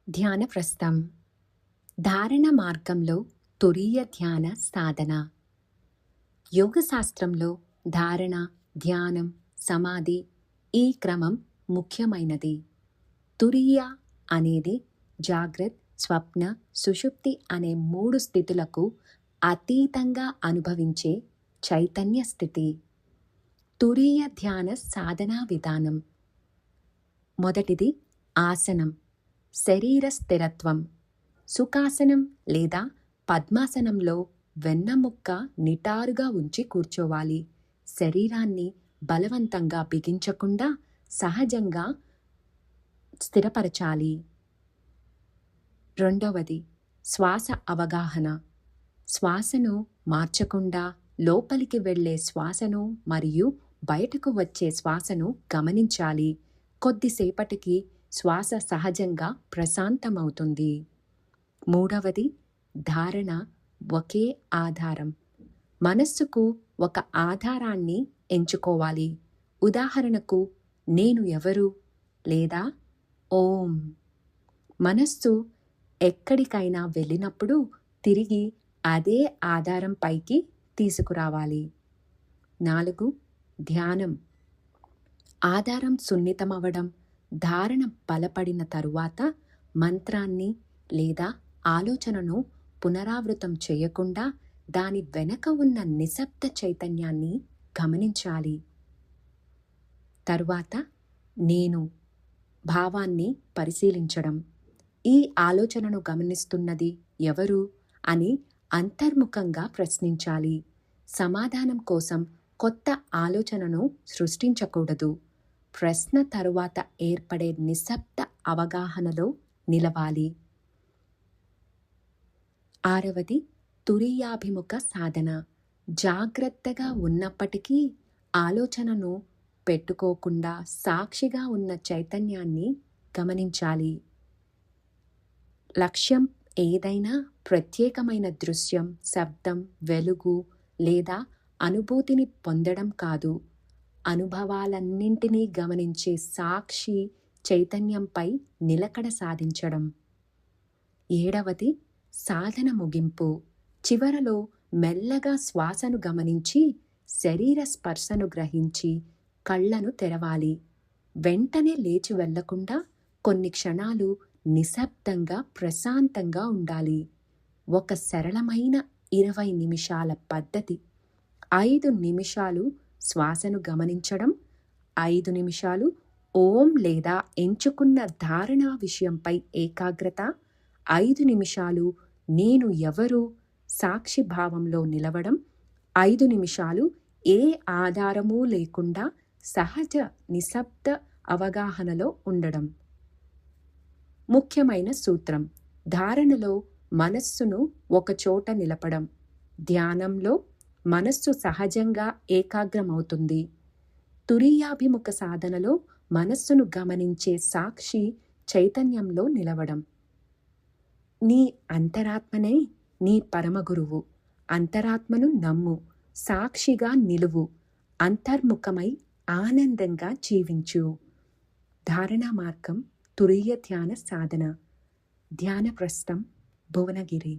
ధ్యానప్రస్థం. ధారణ మార్గంలో తురీయ ధ్యాన సాధన. యోగశాస్త్రంలో ధారణ, ధ్యానం, సమాధి ఈ క్రమం ముఖ్యమైనది. తురీయ అనేది జాగ్రత్, స్వప్న, సుషుప్తి అనే 3 స్థితులకు అతీతంగా అనుభవించే చైతన్య స్థితి. తురీయ ధ్యాన సాధనా విధానం. మొదటిది ఆసనం, శరీర స్థిరత్వం. సుఖాసనం లేదా పద్మాసనంలో వెన్నముక్క నిటారుగా ఉంచి కూర్చోవాలి. శరీరాన్ని బలవంతంగా బిగించకుండా సహజంగా స్థిరపరచాలి. రెండవది శ్వాస అవగాహన. శ్వాసను మార్చకుండా లోపలికి వెళ్ళే శ్వాసను మరియు బయటకు వచ్చే శ్వాసను గమనించాలి. కొద్దిసేపటికి శ్వాస సహజంగా ప్రశాంతమవుతుంది. మూడవది ధారణ, ఒకే ఆధారం. మనస్సుకు ఒక ఆధారాన్ని ఎంచుకోవాలి. ఉదాహరణకు నేను ఎవరు లేదా ఓం. మనస్సు ఎక్కడికైనా వెళ్ళినప్పుడు తిరిగి అదే ఆధారం పైకి తీసుకురావాలి. 4 ధ్యానం. ఆధారం సున్నితమవడం. ధారణ బలపడిన తరువాత మంత్రాన్ని లేదా ఆలోచనను పునరావృతం చేయకుండా దాని వెనక ఉన్న నిశ్శబ్ద చైతన్యాన్ని గమనించాలి. తరువాత నేను భావాన్ని పరిశీలించడం. ఈ ఆలోచనను గమనిస్తున్నది ఎవరు అని అంతర్ముఖంగా ప్రశ్నించాలి. సమాధానం కోసం కొత్త ఆలోచనను సృష్టించకూడదు. ప్రశ్న తరువాత ఏర్పడే నిశ్శబ్ద అవగాహనలో నిలవాలి. 6వది తురీయాభిముఖ సాధన. జాగ్రత్తగా ఉన్నప్పటికీ ఆలోచనను పెట్టుకోకుండా సాక్షిగా ఉన్న చైతన్యాన్ని గమనించాలి. లక్ష్యం ఏదైనా ప్రత్యేకమైన దృశ్యం, శబ్దం, వెలుగు లేదా అనుభూతిని పొందడం కాదు. అనుభవాలన్నింటినీ గమనించే సాక్షి చైతన్యంపై నిలకడ సాధించడం. 7వది సాధన ముగింపు. చివరలో మెల్లగా శ్వాసను గమనించి శరీర స్పర్శను గ్రహించి కళ్ళను తెరవాలి. వెంటనే లేచి వెళ్లకుండా కొన్ని క్షణాలు నిశ్శబ్దంగా ప్రశాంతంగా ఉండాలి. ఒక సరళమైన 20 నిమిషాల పద్ధతి. 5 నిమిషాలు శ్వాసను గమనించడం, 5 నిమిషాలు ఓం లేదా ఎంచుకున్న ధారణా విషయంపై ఏకాగ్రత, 5 నిమిషాలు నేను ఎవరు సాక్షి భావంలో నిలవడం, 5 నిమిషాలు ఏ ఆధారమూ లేకుండా సహజ నిశ్శబ్ద అవగాహనలో ఉండడం. ముఖ్యమైన సూత్రం. ధారణలో మనస్సును ఒకచోట నిలపడం. ధ్యానంలో మనస్సు సహజంగా ఏకాగ్రమవుతుంది. తురీయాభిముఖ సాధనలో మనస్సును గమనించే సాక్షి చైతన్యంలో నిలవడం. నీ అంతరాత్మనే నీ పరమగురువు. అంతరాత్మను నమ్ము. సాక్షిగా నిలువు. అంతర్ముఖమై ఆనందంగా జీవించు. ధారణా మార్గం తురీయ ధ్యాన సాధన. ధ్యానప్రస్థం, భువనగిరి.